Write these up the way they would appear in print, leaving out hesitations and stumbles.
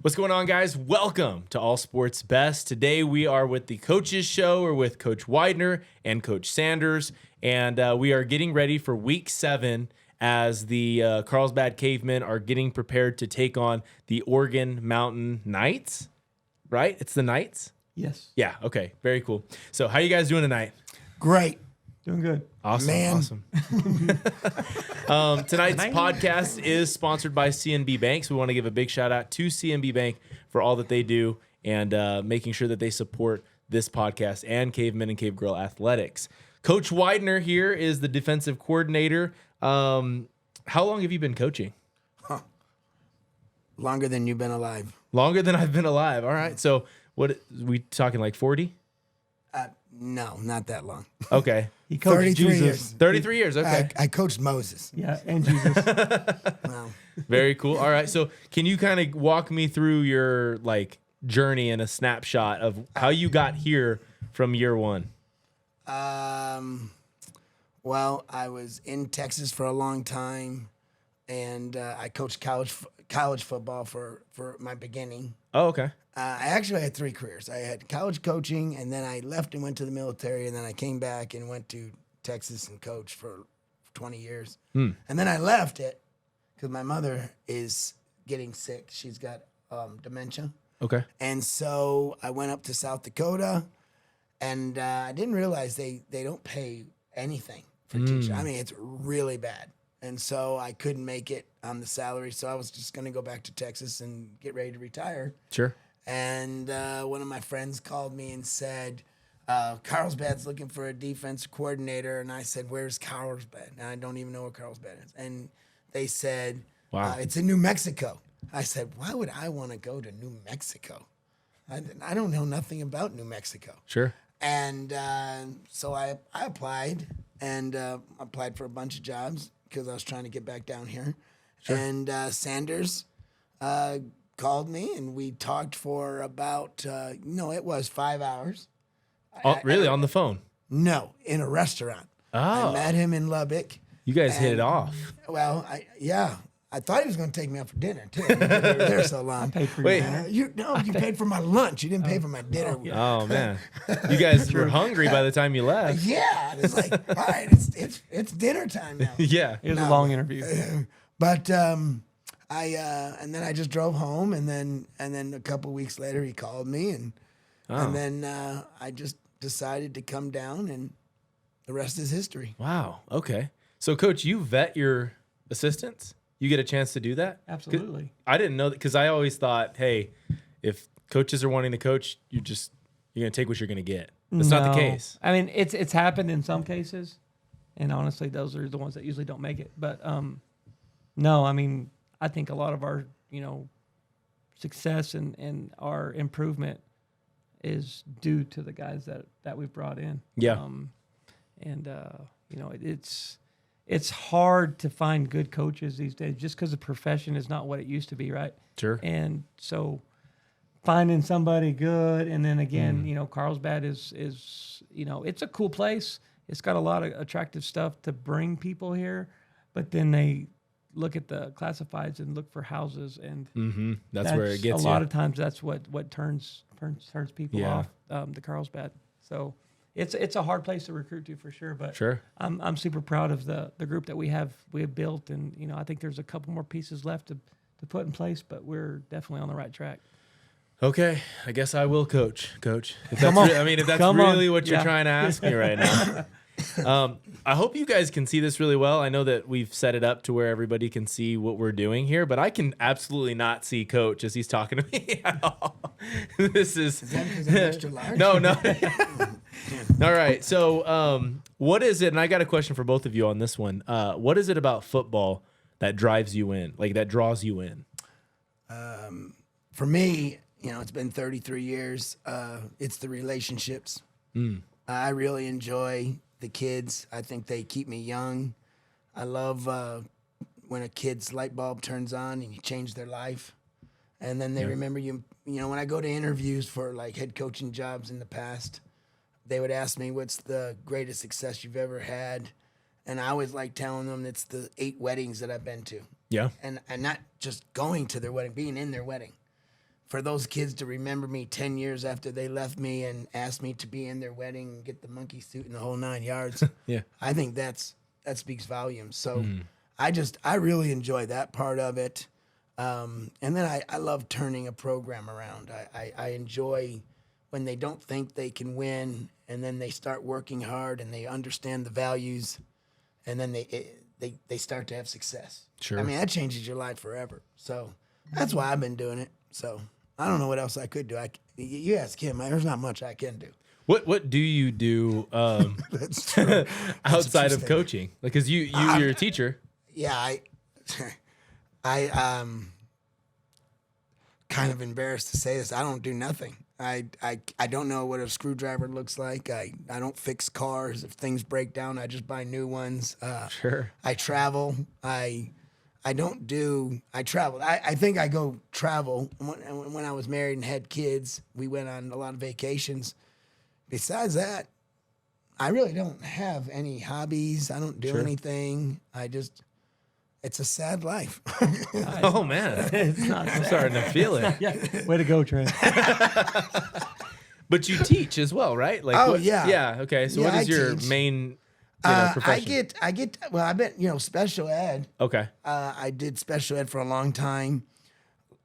What's going on, guys? Welcome to All Sports Best. Today we are with the Coaches Show. We're with Coach Widener and Coach Sanders, and we are getting ready for Week 7 as the Carlsbad Cavemen are getting prepared to take on the Oregon Mountain Knights, right? It's the Knights? Yes. Yeah, okay. Very cool. So how you guys doing tonight? Great. Doing good. Awesome. Man. Awesome. Tonight's podcast is sponsored by CNB Bank. So we want to give a big shout out to CNB Bank for all that they do and making sure that they support this podcast and Cavemen and Cave Girl Athletics. Coach Widener here is the defensive coordinator. How long have you been coaching? Longer than you've been alive. Longer than I've been alive. All right. So what we talking, like 40? No, not that long. Okay. He coached 33 Jesus. years. 33 years. Okay. I coached Moses. Yeah, and Jesus. Wow. Very cool. All right. So can you kind of walk me through your journey and a snapshot of how you got here from year one? Well, I was in Texas for a long time, and I coached college football for my beginning. Oh, okay. I actually had 3 careers. I had college coaching, and then I left and went to the military, and then I came back and went to Texas and coached for 20 years. And then I left it because my mother is getting sick. She's got dementia. Okay. And so I went up to South Dakota, and I didn't realize they don't pay anything for teaching. I mean, it's really bad. And so I couldn't make it on the salary, so I was just going to go back to Texas and get ready to retire. Sure. And one of my friends called me and said, Carlsbad's looking for a defense coordinator. And I said, where's Carlsbad? And I don't even know where Carlsbad is. And they said, Wow. It's in New Mexico. I said, why would I want to go to New Mexico? I don't know nothing about New Mexico. Sure. And so I applied and applied for a bunch of jobs because I was trying to get back down here. Sure. And Sanders called me and we talked for about, it was 5 hours. Oh, really? On the phone? No, in a restaurant. Oh. I met him in Lubbock. You guys hit it off. Well, I thought he was going to take me out for dinner, too. We were there so long. I paid for Wait. your dinner. You paid for my lunch. You didn't pay for my dinner. Oh, man. You guys were hungry by the time you left. Yeah. It's like, all right, it's dinner time now. Yeah. It was a long interview. But and then I just drove home, and then a couple weeks later he called me, and then I just decided to come down, and the rest is history. Wow. Okay. So, Coach, you vet your assistants? You get a chance to do that? Absolutely. I didn't know that because I always thought, hey, if coaches are wanting to coach, you're going to take what you're going to get. That's not the case. I mean, it's happened in some cases, and honestly, those are the ones that usually don't make it. But no, I mean, I think a lot of our success and our improvement is due to the guys that we've brought in. Yeah. It's hard to find good coaches these days just because the profession is not what it used to be, right? Sure. And so finding somebody good, and then again, Carlsbad is it's a cool place. It's got a lot of attractive stuff to bring people here, but then they look at the classifieds and look for houses, and That's where it gets a lot of times that's what turns people Yeah. off the Carlsbad. So it's a hard place to recruit to for sure. But Sure. I'm super proud of the group that we have built, and I think there's a couple more pieces left to put in place, but we're definitely on the right track. Okay, I guess I will coach. If Come that's on. if that's Come really on. what you're Yeah. trying to ask me right now. I hope you guys can see this really well. I know that we've set it up to where everybody can see what we're doing here, but I can absolutely not see Coach as he's talking to me at all. This is that because I'm extra large? No. All right. So, what is it? And I got a question for both of you on this one. What is it about football that drives you in, that draws you in? For me, it's been 33 years. It's the relationships. I really enjoy the kids. I think they keep me young. I love when a kid's light bulb turns on and you change their life. And then they remember you. When I go to interviews for head coaching jobs in the past, they would ask me, what's the greatest success you've ever had? And I always like telling them it's the 8 weddings that I've been to. Yeah. And not just going to their wedding, being in their wedding. for those kids to remember me 10 years after they left me and asked me to be in their wedding and get the monkey suit and the whole 9 yards. Yeah. I think that speaks volumes. So I really enjoy that part of it. And then I love turning a program around. I enjoy when they don't think they can win, and then they start working hard and they understand the values, and then they start to have success. Sure. I mean, that changes your life forever. So that's why I've been doing it. So I don't know what else I could do. You ask him. There's not much I can do. What do you do That's true. outside of coaching? Like, because you're a teacher. Yeah, I kind of embarrassed to say this. I don't do nothing. I don't know what a screwdriver looks like. I don't fix cars. If things break down, I just buy new ones. Sure. I travel. I travel. I think I go travel. When I was married and had kids, we went on a lot of vacations. Besides that, I really don't have any hobbies. I don't do anything. It's a sad life. Oh man, It's not I'm starting to feel it. Yeah. Way to go, Trey. But you teach as well, right? Like, yeah. yeah. Okay, so Yeah, what is I your teach. main profession? I've been, special ed. Okay. I did special ed for a long time.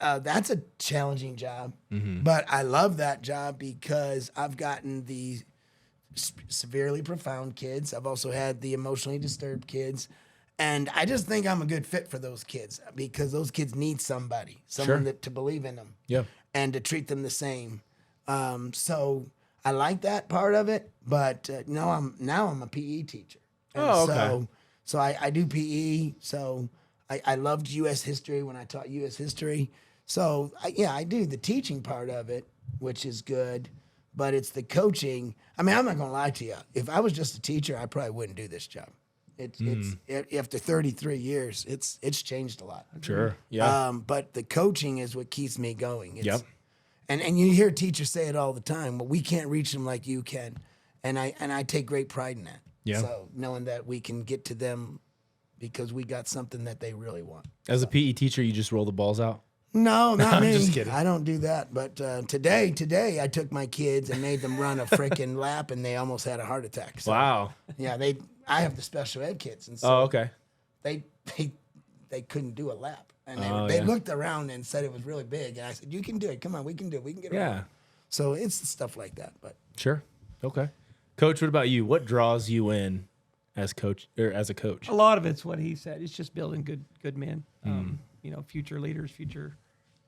That's a challenging job, but I love that job because I've gotten the severely profound kids. I've also had the emotionally disturbed kids. And I just think I'm a good fit for those kids because those kids need someone to believe in them. Yeah. And to treat them the same. So I like that part of it, but now I'm a PE teacher. And okay. So I do PE. So I loved U.S. history when I taught U.S. history. So I do the teaching part of it, which is good, but it's the coaching. I mean, I'm not gonna lie to you. If I was just a teacher, I probably wouldn't do this job. It's after 33 years, it's changed a lot. Sure. Yeah. But the coaching is what keeps me going. Yep. And you hear teachers say it all the time. Well, we can't reach them like you can, and I take great pride in that. Yeah. So knowing that we can get to them because we got something that they really want. As a PE teacher, you just roll the balls out. No, not me. Just kidding. I don't do that. But today I took my kids and made them run a freaking lap, and they almost had a heart attack. So, Wow. Yeah, I have the special ed kids, and so Oh, okay. they couldn't do a lap, and Oh, they yeah. looked around and said it was really big, and I said, "You can do it. Come on, we can do it. We can get it." Yeah. So it's stuff like that. But Sure. Okay. Coach, what about you? What draws you in as a coach? A lot of it's what he said. It's just building good men. Future leaders, future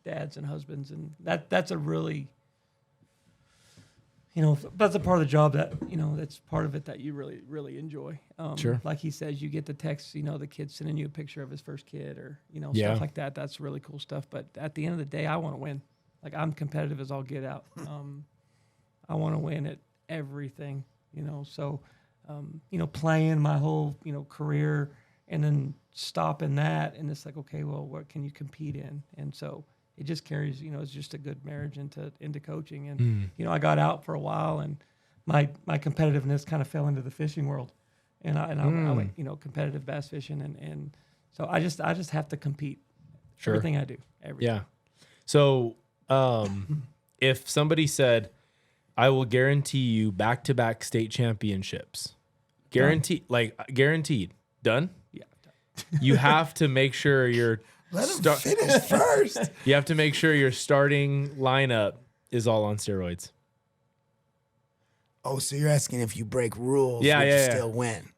dads and husbands, and that's a really, that's a part of the job that that's part of it that you really really enjoy. Sure. Like he says, you get the text, the kid sending you a picture of his first kid, or Yeah. stuff like that. That's really cool stuff. But at the end of the day, I want to win. Like, I'm competitive as all get out. I want to win at everything. So playing my whole career and then stopping that, and it's like, okay, well, what can you compete in? And so it just carries, it's just a good marriage into coaching. And I got out for a while, and my competitiveness kind of fell into the fishing world, and I went competitive bass fishing, and so I just have to compete. Sure. Everything I do. Everything. Yeah. So if somebody said, I will guarantee you back-to-back state championships, guaranteed, done? Yeah. You have to make sure you're let them finish first. You have to make sure your starting lineup is all on steroids. Oh, so you're asking if you break rules, Yeah, would yeah, you yeah. still win?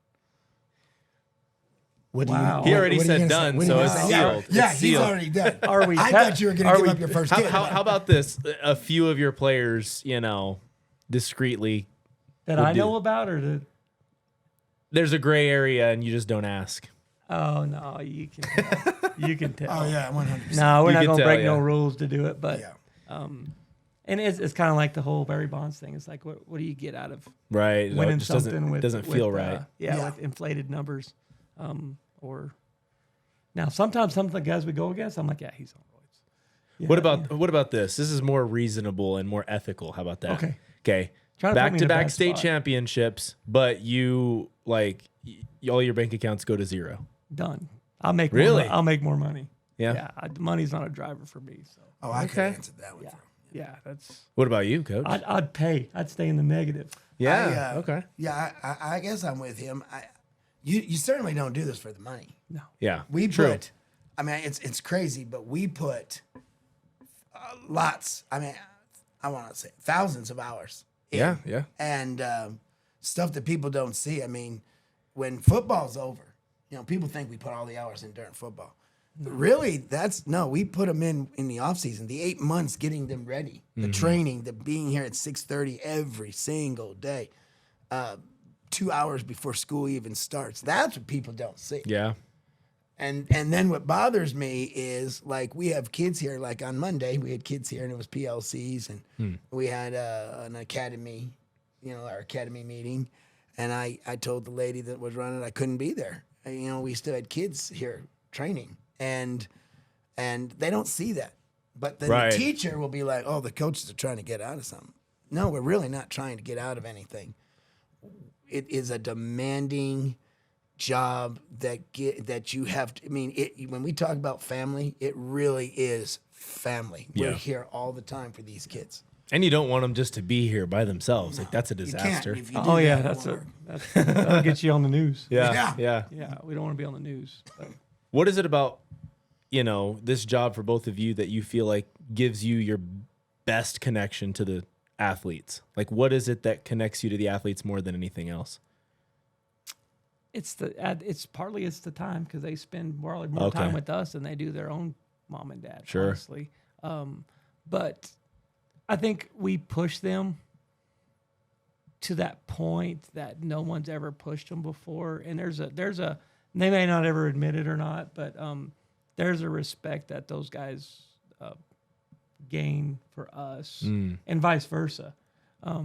What Wow. do He already what are you said gonna say? done, What are so you it's gonna say? sealed. Yeah, It's he's sealed. already done. Are we I te- thought you were going to are give we- up your first How, kid. how about this? A few of your players, discreetly, That would I do. know about, or the there's a gray area and you just don't ask. oh no, you can tell. You can tell. Oh yeah, 100%. No, we're You not can gonna tell, break yeah. no rules to do it, but Yeah. and it's kind of like the whole Barry Bonds thing. It's like, what do you get out of Right. No, it winning just something with doesn't feel right. Yeah. with inflated numbers, or now sometimes some of the guys we go against, I'm like, yeah, he's on roids. Yeah, What about this? This is more reasonable and more ethical. How about that? Okay. Okay. Trying to put me in a Back-to-back bad state spot. championships, but you all your bank accounts go to zero. done? I'll make Really? I'll make more money. Yeah. Money's not a driver for me. So Oh, I could answer that one. Yeah, that's. What about you, Coach? I'd pay. I'd stay in the negative. Yeah. Okay. Yeah, I guess I'm with him. You certainly don't do this for the money. No. Yeah. We True. put, I mean, it's crazy, but we put lots. I mean, I want to say thousands of hours. in. Yeah. Yeah. And stuff that people don't see. I mean, when football's over, people think we put all the hours in during football. Really, we put them in the off season, the 8 months getting them ready, the training, the being here at 6:30 every single day, 2 hours before school even starts. That's what people don't see. Yeah. And then what bothers me is, like, we have kids here. Like on Monday, we had kids here, and it was PLCs, and we had an academy, our academy meeting, and I told the lady that was running I couldn't be there. We still had kids here training. And they don't see that. But then the teacher will be like, oh, the coaches are trying to get out of something. No, we're really not trying to get out of anything. It is a demanding job that you have to, when we talk about family, it really is family. Yeah. We're here all the time for these kids. And you don't want them just to be here by themselves. Like, that's a You can't. disaster. If you do Oh yeah, that, that'll get you on the news. Yeah. Yeah. Yeah, we don't want to be on the news. But What is it about, this job for both of you that you feel like gives you your best connection to the athletes? Like, what is it that connects you to the athletes more than anything else? it's partly the time, because they spend more Okay. time with us than they do their own mom and dad. Sure. Honestly, but I think we push them to that point that no one's ever pushed them before, and there's a they may not ever admit it or not, but there's a respect that those guys gain for us, and vice versa.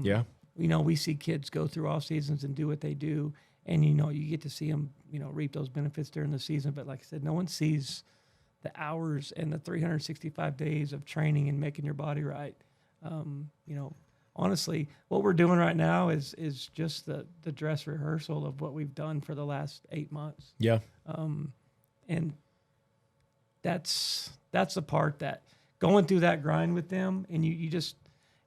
Yeah. We see kids go through off seasons and do what they do, and you get to see them, reap those benefits during the season. But like I said, no one sees the hours and the 365 days of training and making your body right. Honestly, what we're doing right now is just the dress rehearsal of what we've done for the last 8 months. Yeah. And that's the part that going through that grind with them, and you just,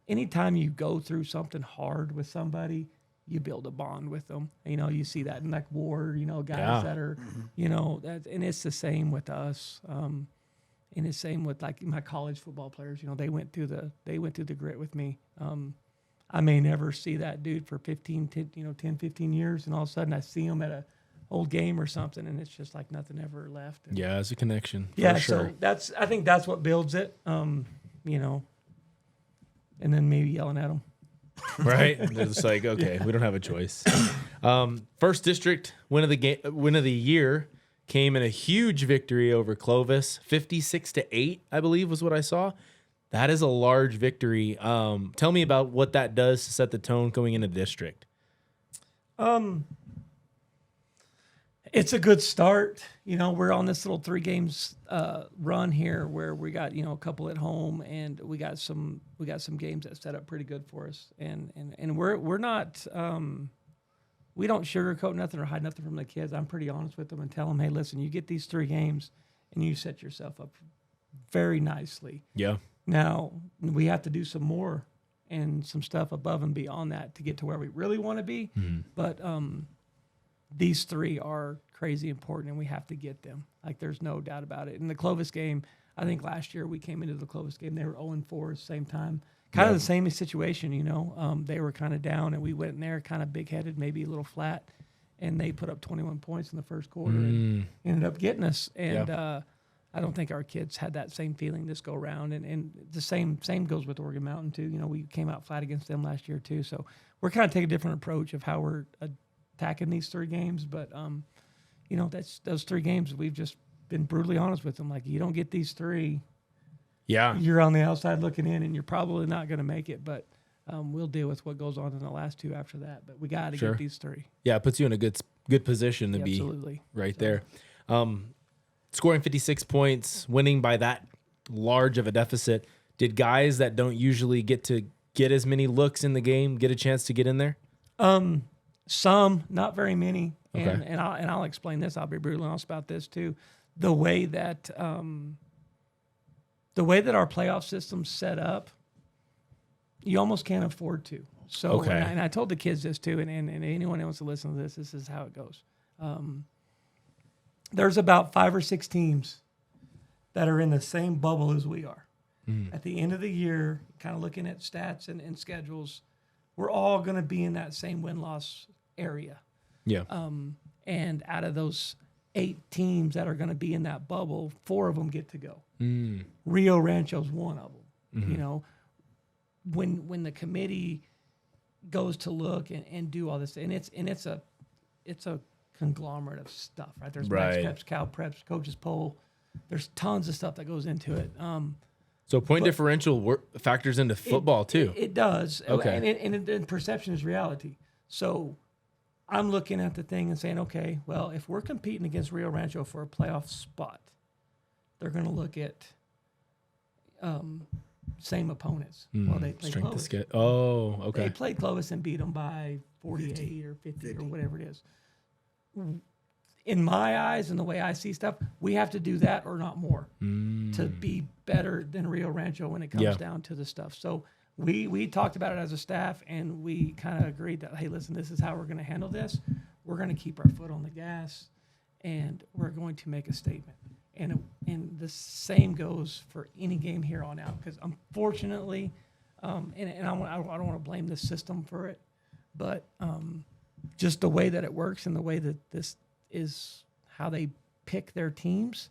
anytime you go through something hard with somebody, you build a bond with them. You see that in like war, guys that are, and it's the same with us. And it's same with like my college football players. They went through the grit with me. I may never see that dude for 10, 15 years, and all of a sudden I see him at a old game or something, and it's just like nothing ever left. And Yeah, it's a connection. yeah, for sure. so I think that's what builds it. And then maybe yelling at them. Right? They're just like, okay, we don't have a choice. First district win of the year came in a huge victory over Clovis, 56-8, I believe was what I saw. That is a large victory. Tell me about what that does to set the tone going into the district. It's a good start. We're on this little 3 games run here where we got a couple at home, and we got some games that set up pretty good for us. And we're not we don't sugarcoat nothing or hide nothing from the kids. I'm pretty honest with them and tell them, hey, listen, you get these 3 games and you set yourself up very nicely. Yeah. Now we have to do some more and some stuff above and beyond that to get to where we really want to be. But these 3 are crazy important, and we have to get them. Like, there's no doubt about it. In the Clovis game, I think last year we came into the Clovis game, they were 0-4 at the same time. Kind of the same situation, They were kind of down, and we went in there kind of big-headed, maybe a little flat, and they put up 21 points in the first quarter and ended up getting us. And I don't think our kids had that same feeling this go around. And the same goes with Oregon Mountain, too. We came out flat against them last year, too. So we're kind of taking a different approach of how we're attacking these 3 games. But, that's those 3 games, we've just been brutally honest with them. Like, you don't get these 3, you're on the outside looking in, and you're probably not going to make it. But we'll deal with what goes on in the last 2 after that. But we got to get these 3. Yeah, it puts you in a good position to be absolutely right there. Scoring 56 points, winning by that large of a deficit. Did guys that don't usually get as many looks in the game get a chance to get in there? Some, not very many. Okay. And I'll explain this. I'll be brutally honest about this too. The way that the way that our playoff system's set up, you almost can't afford to. So, Okay. and I told the kids this too, and anyone who wants to listen to this is how it goes. There's about 5 or 6 teams that are in the same bubble as we are. At the end of the year, kind of looking at stats and schedules, we're all going to be in that same win-loss area. Yeah. And out of those 8 teams that are going to be in that bubble, 4 of them get to go. Rio Rancho's one of them. You know, when the committee goes to look and do all this, and it's a conglomerate of stuff, right? There's Max Preps, Cal Preps, Coaches Poll. There's tons of stuff that goes into it. So point differential factors into football too. It does. Okay. And perception is reality. So I'm looking at the thing and saying, okay, well, if we're competing against Rio Rancho for a playoff spot, they're going to look at same opponents. Well, they played Strength Clovis. to get. Oh, okay. They played Clovis and beat them by 48 or 50 or whatever it is. In my eyes and the way I see stuff, we have to do that or not more to be better than Rio Rancho when it comes down to the stuff. So we talked about it as a staff, and we kind of agreed that, hey, listen, this is how we're going to handle this. We're going to keep our foot on the gas, and we're going to make a statement. And the same goes for any game here on out, because unfortunately, and I don't want to blame the system for it, but just the way that it works and the way that this is how they pick their teams,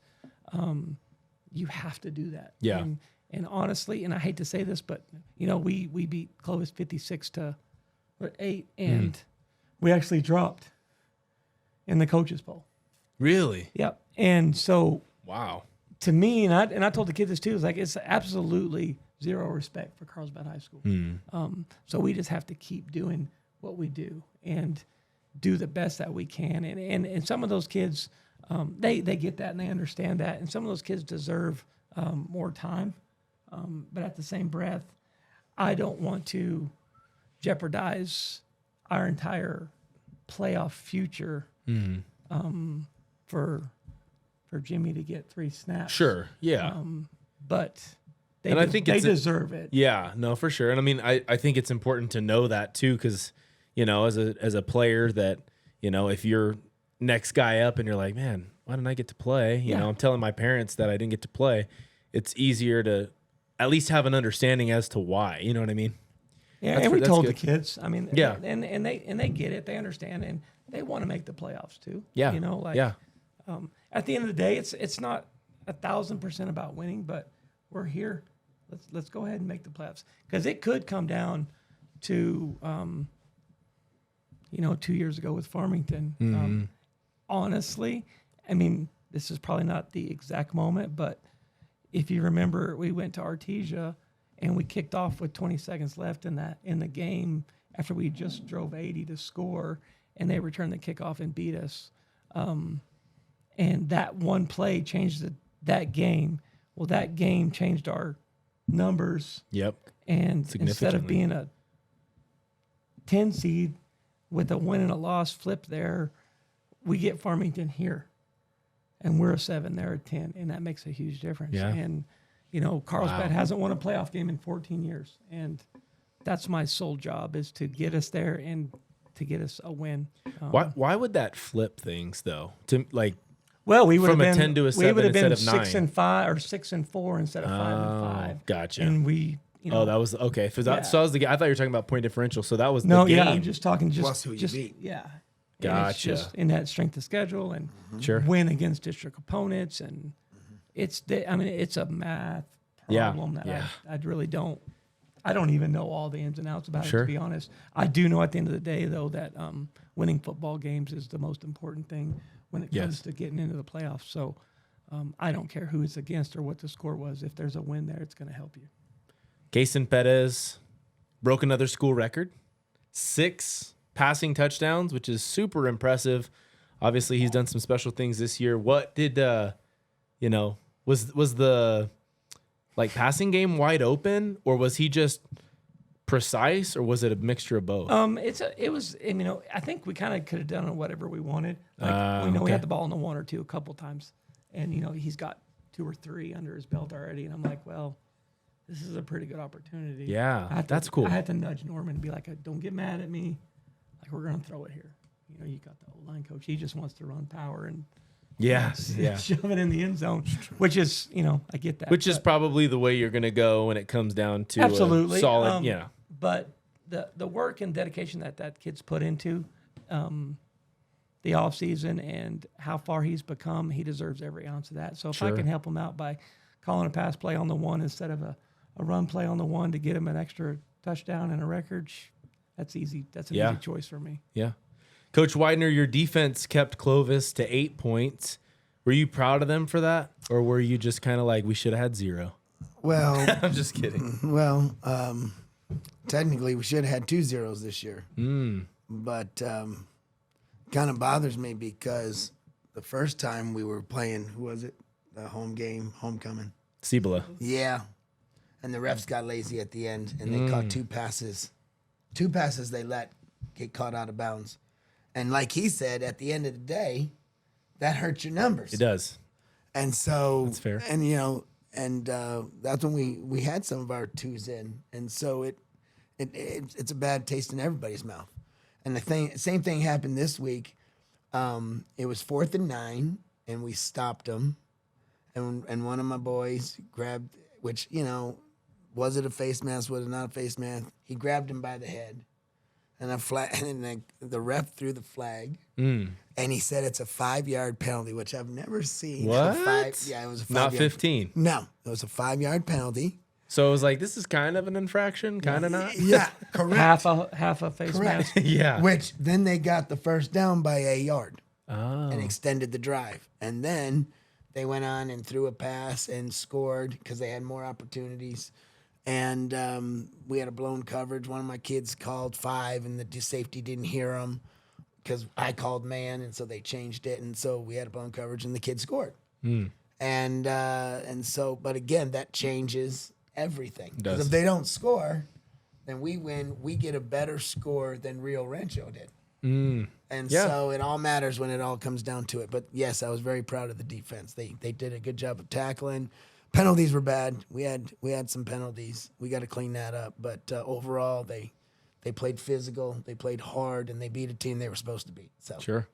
you have to do that. Yeah. And honestly, and I hate to say this, but you know, we beat Clovis 56-8, and we actually dropped in the coaches poll. Really? Yep. And so, wow. To me, and I told the kids this too, it's absolutely zero respect for Carlsbad High School. So we just have to keep doing what we do and do the best that we can. And some of those kids, they get that and they understand that. And some of those kids deserve more time. But at the same breath, I don't want to jeopardize our entire playoff future for Jimmy to get 3 snaps. Sure. Yeah. But they, I think they it's deserve it. Yeah, no, for sure. And I mean, I think it's important to know that too, because, you know, as a player that, you know, if you're next guy up and you're like, man, why didn't I get to play? You know, I'm telling my parents that I didn't get to play. It's easier to at least have an understanding as to why. You know what I mean? Yeah, and we told good. the kids. I mean, Yeah. and they get it. They understand, and they want to make the playoffs too. Yeah. You know, like at the end of the day, it's not 1,000% about winning, but we're here. Let's go ahead and make the playoffs, because it could come down to 2 years ago with Farmington. Honestly, I mean, this is probably not the exact moment, but if you remember, we went to Artesia and we kicked off with 20 seconds left in the game after we just drove 80 to score, and they returned the kickoff and beat us. And that one play changed that game. Well, that game changed our numbers. Yep. And instead of being a 10 seed with a win and a loss flip there, we get Farmington here. And we're a 7, they're a 10, and that makes a huge difference. Yeah. And, you know, Carlsbad hasn't won a playoff game in 14 years. And that's my sole job, is to get us there and to get us a win. Why would that flip things though? To like, well, we would from have a been 10 to a we 7 would have been instead of 6 9. and 5 or 6 and 4 instead of 5 and 5. Gotcha. And we, you know, Oh, that was okay. So that was the. I thought you were talking about point differential. So that was no, the game. yeah, I'm just talking Plus who you just beat. yeah. Gotcha. And it's just in that strength of schedule and Sure. win against district opponents, and it's a math problem that I really don't. I don't even know all the ins and outs about it, to be honest. I do know at the end of the day, though, that winning football games is the most important thing when it comes to getting into the playoffs. So I don't care who it's against or what the score was. If there's a win there, it's going to help you. Kason Perez broke another school record, 6 passing touchdowns, which is super impressive. Obviously, he's done some special things this year. What did was the like passing game wide open, or was he just precise, or was it a mixture of both? It was. I think we kind of could have done whatever we wanted. Like we had the ball in the 1 or 2 a couple times, and he's got 2 or 3 under his belt already, and I'm like, well, this is a pretty good opportunity. Yeah, that's cool. I had to nudge Norman and be like, don't get mad at me. Like, we're going to throw it here. You know, you got the O-line coach. He just wants to run power and shove it in the end zone, which is, you know, I get that. Which is probably the way you're going to go when it comes down to absolutely a solid, But the work and dedication that kid's put into the off season and how far he's become, he deserves every ounce of that. So if I can help him out by calling a pass play on the one instead of a run play on the one to get him an extra touchdown and a record, that's easy. That's an easy choice for me. Yeah. Coach Widener, your defense kept Clovis to 8 points. Were you proud of them for that? Or were you just kind of like, we should have had 0? Well, I'm just kidding. Well, technically we should have had 2 zeros this year. But kind of bothers me because the first time we were playing, who was it? The home game, homecoming. Cibola. Yeah. And the refs got lazy at the end, and they caught 2 passes. 2 passes they let get caught out of bounds. And like he said, at the end of the day, that hurts your numbers. It does. And so that's fair. And you know, and that's when we had some of our 2s in, and so it's a bad taste in everybody's mouth. And same thing happened this week. It was 4th and 9, and we stopped them, and one of my boys grabbed, which, you know, was it a face mask? Was it not a face mask? He grabbed him by the head. And the ref threw the flag, and he said it's a 5-yard penalty, which I've never seen. What? Yeah, it was a 5 not yard. 15. No, it was a 5-yard penalty. So it was like, this is kind of an infraction, kind of not. Yeah, correct. half a face Correct. mask. Yeah. Which then they got the first down by a yard Oh. and extended the drive, and then they went on and threw a pass and scored because they had more opportunities. And we had a blown coverage. One of my kids called 5, and the safety didn't hear him because I called man, and so they changed it. And so we had a blown coverage, and the kid scored. And so, but again, that changes everything. Because if they don't score, then we win. We get a better score than Rio Rancho did. And so it all matters when it all comes down to it. But yes, I was very proud of the defense. They did a good job of tackling. Penalties were bad. We had some penalties. We got to clean that up. But overall, they played physical, they played hard, and they beat a team they were supposed to beat. So Sure.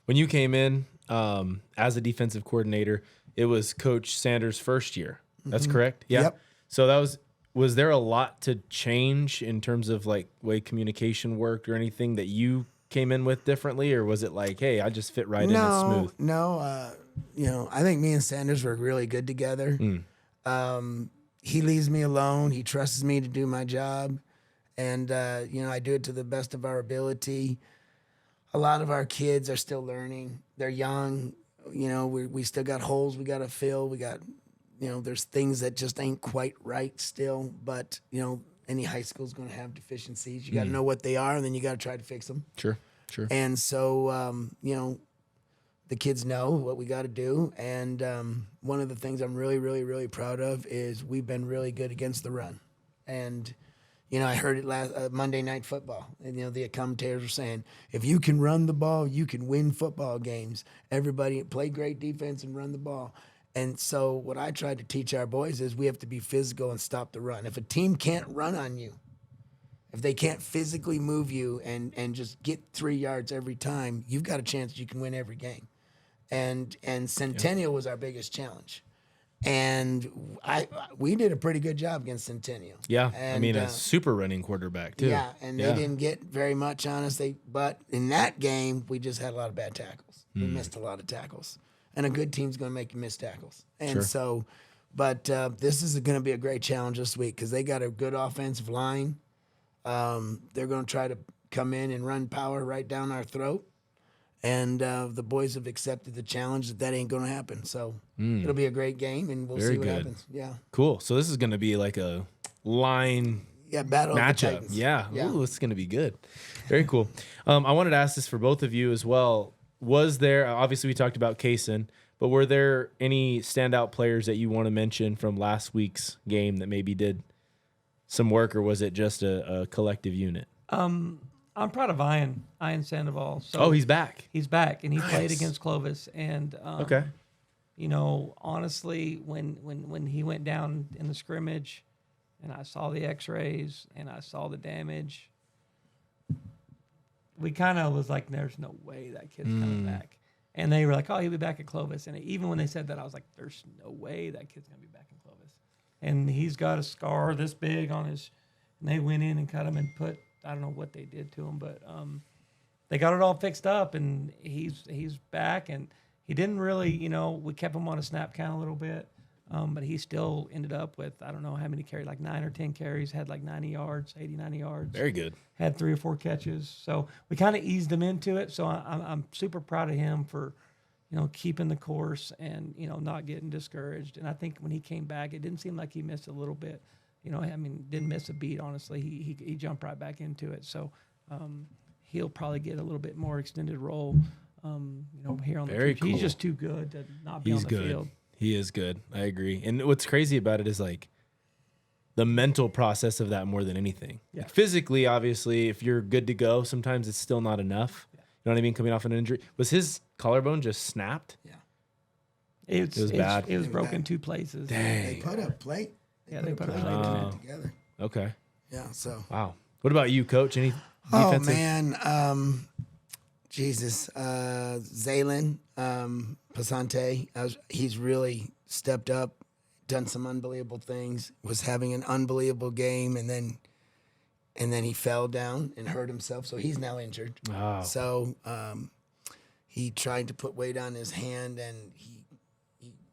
When you came in as a defensive coordinator, it was Coach Sanders' first year. That's correct? Yeah. Yep. So was there a lot to change in terms of like way communication worked or anything that you came in with differently, or was it like, hey, I just fit right in and smooth? No. You know, I think me and Sanders were really good together. He leaves me alone. He trusts me to do my job. And, you know, I do it to the best of our ability. A lot of our kids are still learning. They're young. You know, we still got holes we got to fill. We got, you know, there's things that just ain't quite right still. But, you know, any high school is going to have deficiencies. You got to know what they are, and then you got to try to fix them. Sure. And so, you know, the kids know what we got to do. And one of the things I'm really, really, really proud of is we've been really good against the run. And, you know, I heard it last Monday Night Football. And, you know, the commentators were saying, if you can run the ball, you can win football games. Everybody play great defense and run the ball. And so what I tried to teach our boys is we have to be physical and stop the run. If a team can't run on you, if they can't physically move you and just get 3 yards every time, you've got a chance you can win every game. And Centennial was our biggest challenge. And we did a pretty good job against Centennial. Yeah, and, I mean, a super running quarterback, too. Yeah, and they didn't get very much on us. But in that game, we just had a lot of bad tackles. We missed a lot of tackles. And a good team's going to make you miss tackles. And so, but this is going to be a great challenge this week because they got a good offensive line. They're going to try to come in and run power right down our throat. And the boys have accepted the challenge that ain't going to happen. So it'll be a great game, and we'll see what happens. Yeah. Cool. So this is going to be like a line battle matchup. Yeah. Ooh, this is going to be good. Very cool. I wanted to ask this for both of you as well. Was there, obviously we talked about Kaysen, but were there any standout players that you want to mention from last week's game that maybe did some work, or was it just a collective unit? I'm proud of Ian Sandoval. So he's back. He's back, and he played against Clovis. And okay. honestly, when he went down in the scrimmage, and I saw the X-rays and I saw the damage, we kind of was like, "There's no way that kid's coming back." And they were like, "Oh, he'll be back at Clovis." And even when they said that, I was like, "There's no way that kid's gonna be back in Clovis." And he's got a scar this big on his. And they went in and cut him and put, I don't know what they did to him, but they got it all fixed up, and he's back. And he didn't really, we kept him on a snap count a little bit, but he still ended up with, I don't know how many carries, like 9 or 10 carries, had like 90 yards, 80, 90 yards. Very good. Had 3 or 4 catches. So we kind of eased him into it. So I'm super proud of him for, keeping the course and, not getting discouraged. And I think when he came back, it didn't seem like he missed a little bit. Didn't miss a beat, honestly. He jumped right back into it. So he'll probably get a little bit more extended role, here on Very the cool. He's just too good to not be on the field. He is good. I agree. And what's crazy about it is like the mental process of that more than anything. Yeah. Like physically, obviously, if you're good to go, sometimes it's still not enough. Yeah. You know what I mean? Coming off an injury. Was his collarbone just snapped? Yeah. It was bad. It was broken 2 places. Dang. They put a plate. They put a plate in it together. Okay. Yeah. So. Wow. What about you, Coach? Any Oh defensive? man, Jesus, Zaylen Pasante. He's really stepped up, done some unbelievable things. Was having an unbelievable game, and then he fell down and hurt himself. So he's now injured. Wow. So he tried to put weight on his hand, and he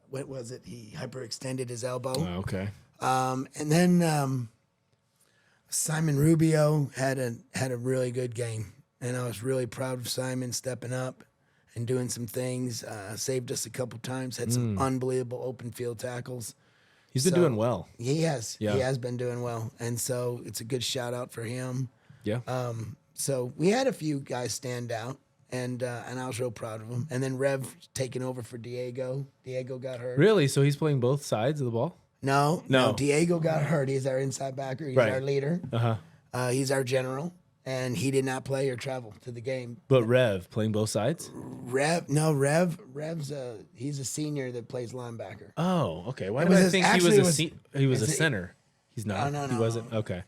what was it? He hyperextended his elbow. Oh, okay. And then Simon Rubio had a really good game, and I was really proud of Simon stepping up and doing some things. Saved us a couple times. Had some unbelievable open field tackles. He's been doing well. He has. Yeah. He has been doing well, and so it's a good shout out for him. Yeah. So we had a few guys stand out, and I was real proud of them. And then Rev taking over for Diego. Diego got hurt. Really? So he's playing both sides of the ball? No. No. Diego got hurt. He's our inside backer. He's Right. our leader. Uh-huh. He's our general, and he did not play or travel to the game. But Rev playing both sides? Rev's he's a senior that plays linebacker. Oh, okay. Why It did was I his- think actually, he it was was- he was a is it- center? He's not. no, He no. wasn't. Okay.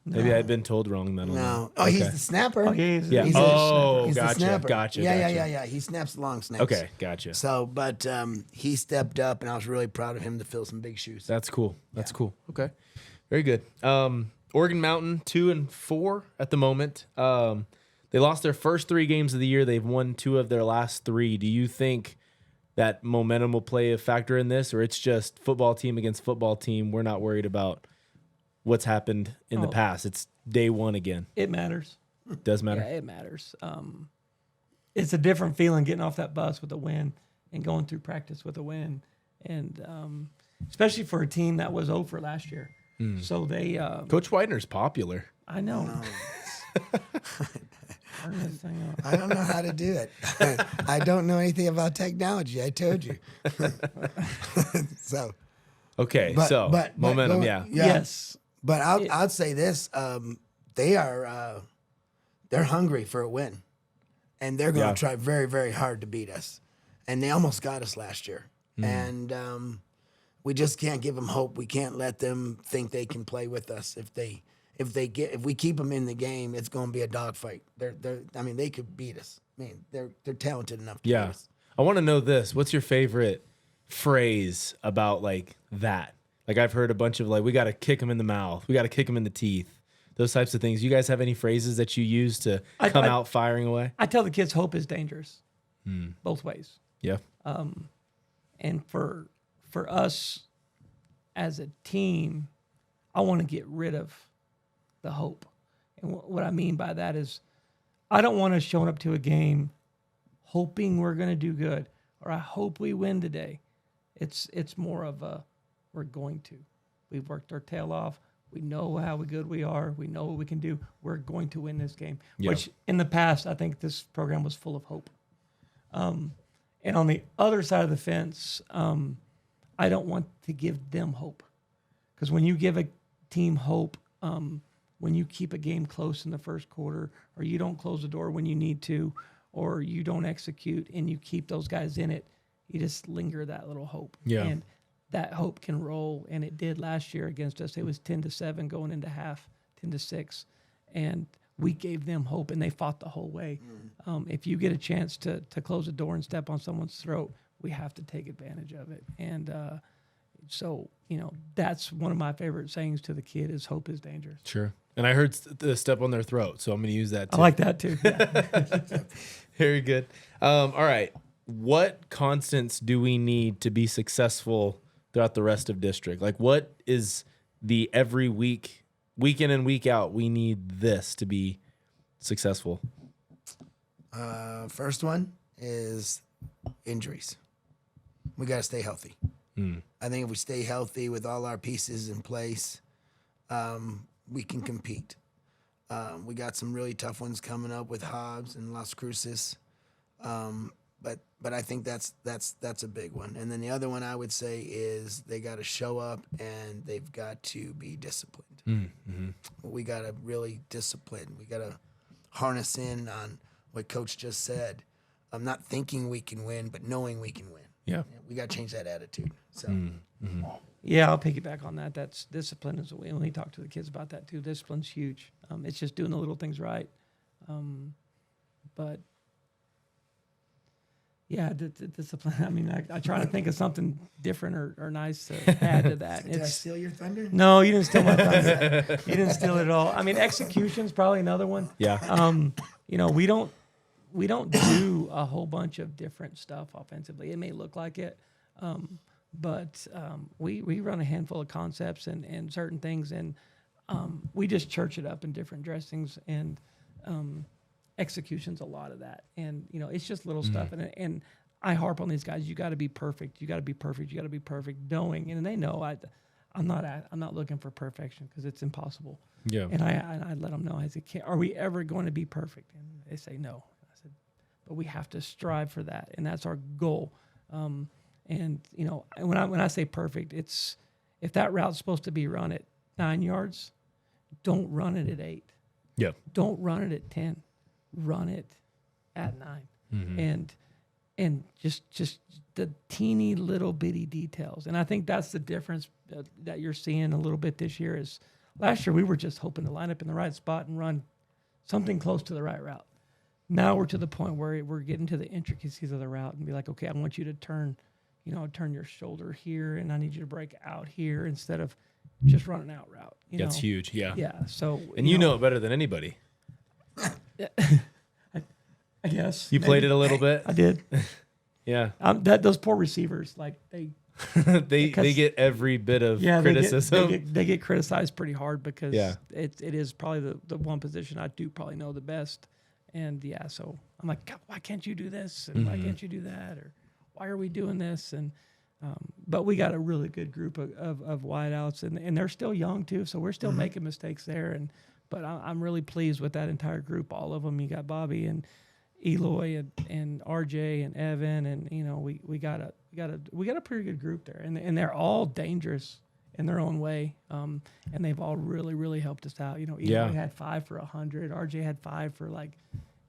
Maybe I had been told wrong then. No. Oh, Okay. he's the snapper. Oh, he's Yeah. he's a- Oh, he's the gotcha. snapper. Gotcha. Yeah. He snaps long snaps. Okay, gotcha. So, but he stepped up, and I was really proud of him to fill some big shoes. That's cool. That's cool. Okay. Very good. Oregon Mountain 2-4 at the moment. They lost their first 3 games of the year. They've won 2 of their last 3. Do you think that momentum will play a factor in this, or it's just football team against football team? We're not worried about what's happened in the past. It's day one again. It matters. It does matter. Yeah, it matters. It's a different feeling getting off that bus with a win and going through practice with a win, and especially for a team that was over last year. So they. Coach Widener's popular. I know. I don't know how to do it. I don't know anything about technology. I told you. So. Okay, But momentum, going- yeah. Yes. But I'd say this: they're hungry for a win, and they're going to try very, very hard to beat us. And they almost got us last year, and we just can't give them hope. We can't let them think they can play with us. If we keep them in the game, it's going to be a dogfight. They could beat us. I mean, they're talented enough to beat Yeah. us. I want to know this. What's your favorite phrase about like that? Like I've heard a bunch of like, we got to kick them in the mouth. We got to kick them in the teeth. Those types of things. You guys have any phrases that you use to come out firing away? I tell the kids hope is dangerous, both ways. Yeah. And for us as a team, I want to get rid of the hope. And what I mean by that is I don't want us showing up to a game hoping we're going to do good or I hope we win today. It's more of a we're going to. We've worked our tail off. We know how good we are. We know what we can do. We're going to win this game, which in the past, I think this program was full of hope. And on the other side of the fence, I don't want to give them hope. Because when you give a team hope, when you keep a game close in the first quarter, or you don't close the door when you need to, or you don't execute and you keep those guys in it, you just linger that little hope. Yeah. And that hope can roll, and it did last year against us. It was 10-7 going into half, 10-6, and we gave them hope, and they fought the whole way. If you get a chance to close the door and step on someone's throat, we have to take advantage of it. And so, that's one of my favorite sayings to the kid is hope is dangerous. Sure. And I heard the step on their throat, so I'm going to use that too. I like that too. Yeah. Very good. All right. What constants do we need to be successful throughout the rest of district? Like, what is the every week in and week out, we need this to be successful? First one is injuries. We got to stay healthy. I think if we stay healthy with all our pieces in place, we can compete. We got some really tough ones coming up with Hobbs and Las Cruces. But I think that's a big one. And then the other one I would say is they got to show up and they've got to be disciplined. We got to really discipline. We got to harness in on what Coach just said. I'm not thinking we can win, but knowing we can win. Yeah. We got to change that attitude. So. Yeah, I'll piggyback on that. That's discipline is when we talk to the kids about that too. Discipline's huge. It's just doing the little things right. But yeah, discipline. I mean, I try to think of something different or nice to add to that. Did I steal your thunder? No, you didn't steal my thunder. You didn't steal it at all. I mean, execution's probably another one. Yeah. We don't do a whole bunch of different stuff offensively. It may look like it, but we run a handful of concepts and certain things, and we just church it up in different dressings, and execution's a lot of that. And it's just little stuff, and I harp on these guys. You got to be perfect. You got to be perfect. You got to be perfect. Knowing, and they know I'm not looking for perfection because it's impossible. Yeah. And I let them know, I said, are we ever going to be perfect? And they say no. I said, but we have to strive for that, and that's our goal. And when I say perfect, it's if that route's supposed to be run at 9 yards, don't run it at 8. Yeah. Don't run it at 10. Run it at 9. And just the teeny little bitty details. And I think that's the difference that you're seeing a little bit this year. Is last year we were just hoping to line up in the right spot and run something close to the right route. Now we're to the point where we're getting to the intricacies of the route and be like, okay, I want you to turn your shoulder here, and I need you to break out here instead of just running out route. That's huge. Yeah. Yeah. So And you know it better than anybody. I guess You played it a little bit. I did. Yeah. Those poor receivers, like they they get every bit of criticism. They get criticized pretty hard because Yeah. it is probably the one position I do probably know the best. And so I'm like, God, why can't you do this? And why can't you do that? Or why are we doing this? And but we got a really good group of wideouts, and they're still young too, so we're still making mistakes there. But I'm really pleased with that entire group, all of them. You got Bobby and Eloy and RJ and Evan, and we got a pretty good group there, and they're all dangerous in their own way, and they've all really, really helped us out. Eloy had 5 for 100, RJ had 5 for like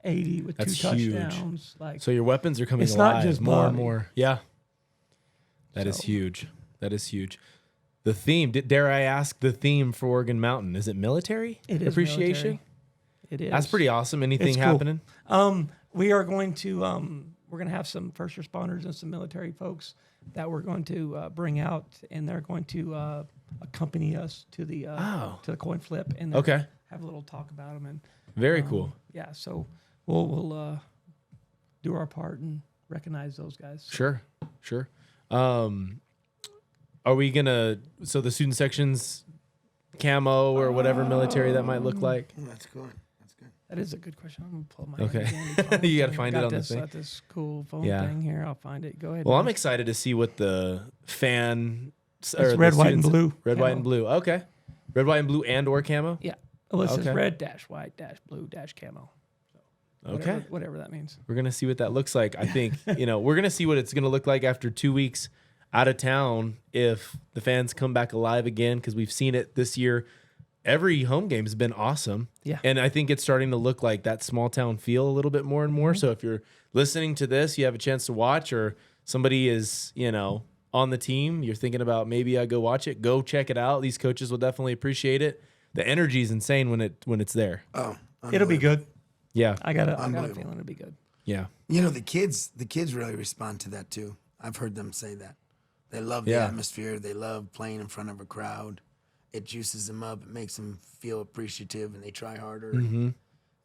80 with That's 2 huge. touchdowns. Like, So your weapons are coming it's alive not just more and Bobby. more. Yeah. That is huge. That is huge. The theme, dare I ask, the theme for Oregon Mountain, is it military? It is appreciation? military. It is. That's pretty awesome. Anything It's cool. happening? We are going to we're going to have some first responders and some military folks that we're going to bring out, and they're going to accompany us to the coin flip, and then Okay. have a little talk about them. And Very cool. yeah, so we'll do our part and recognize those guys. Sure. Are we gonna? So the student sections camo or whatever military that might look like. That's good. That's good. That is a good question. I'm gonna pull my Okay. handy phone. You gotta I find got it on the this, thing. got this cool phone Yeah. thing here. I'll find it. Go ahead. Well, man. I'm excited to see what the fan. It's red, white, and blue. Red, white, camo. and blue. Okay. Red, white, and blue, and/or camo. Yeah. Well, it says Okay. red dash white dash blue dash camo. Okay. Whatever that means. We're gonna see what that looks like. I think we're gonna see what it's gonna look like after 2 weeks out of town if the fans come back alive again, because we've seen it this year. Every home game has been awesome. Yeah. And I think it's starting to look like that small town feel a little bit more and more. So if you're listening to this, you have a chance to watch, or somebody is, on the team, you're thinking about maybe I go watch it, go check it out. These coaches will definitely appreciate it. The energy is insane when it's there. Oh, It'll be good. Yeah. I got a feeling it'll be good. Yeah. The kids really respond to that too. I've heard them say that. They love the atmosphere. They love playing in front of a crowd. It juices them up. It makes them feel appreciative, and they try harder. Mm-hmm.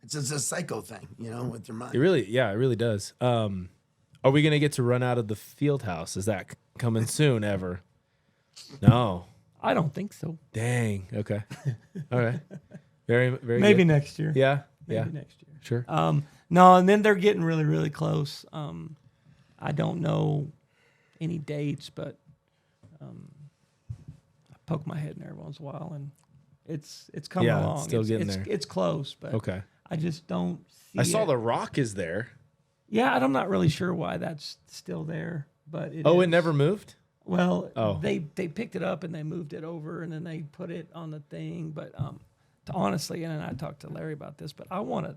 It's just a psycho thing, with their mind. It really does. Are we gonna get to run out of the field house? Is that coming soon? Ever? No. I don't think so. Dang. Okay. All right. Very, very. Maybe good. next year. Yeah. Maybe next year. Sure. No, and then they're getting really, really close. I don't know any dates, but I poke my head in there every once in a while, and it's coming along. It's still getting there. It's close, but Okay. I just don't see I saw it. The Rock is there. Yeah, and I'm not really sure why that's still there, but it It never moved? Well, Oh. they picked it up and they moved it over, and then they put it on the thing. But honestly, and I talked to Larry about this, but I want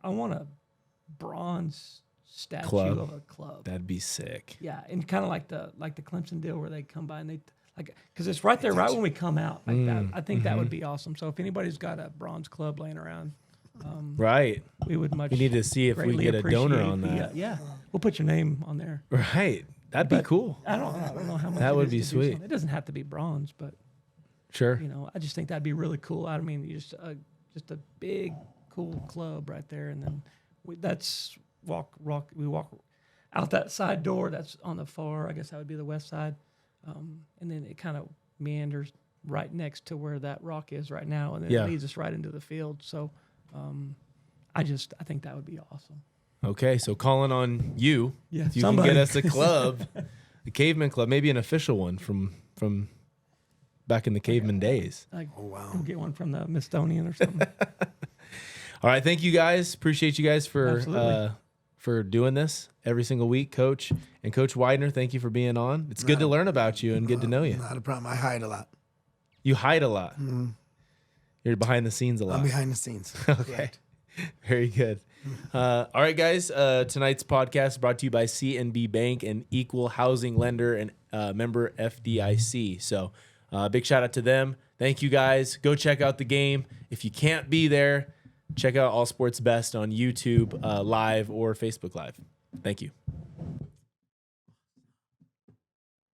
a bronze statue of a club. That'd be sick. Yeah, and kind of like the Clemson deal where they come by and they because it's right there, right when we come out. Like that, I think that would be awesome. So if anybody's got a bronze club laying around, Right. we would much. We need to see if we greatly get a donor appreciate on that. Yeah, we'll put your name on there. Right. That'd be cool. I don't know how much That it would is be to do sweet. something. It doesn't have to be bronze, but Sure. I just think that'd be really cool. I mean, just a big, cool club right there, and then we walk out that side door that's on the far. I guess that would be the west side, and then it kind of meanders right next to where that rock is right now, and then it leads us right into the field. So, I think that would be awesome. Okay, so calling on you. Yeah, if you somebody. can get us a club, the Cavemen Club, maybe an official one from back in the Cavemen days. Like, Oh, wow. we'll get one from the Mistonian or something. All right, thank you guys. Appreciate you guys Absolutely. for doing this every single week, Coach and Coach Widener. Thank you for being on. It's good to learn about you and get to know you. Not a problem. I hide a lot. You hide a lot. You're behind the scenes a lot. I'm behind the scenes. Okay. Very good. All right, guys. Tonight's podcast is brought to you by CNB Bank, an equal housing lender and member FDIC. So big shout out to them. Thank you, guys. Go check out the game. If you can't be there, check out All Sports Best on YouTube Live or Facebook Live. Thank you.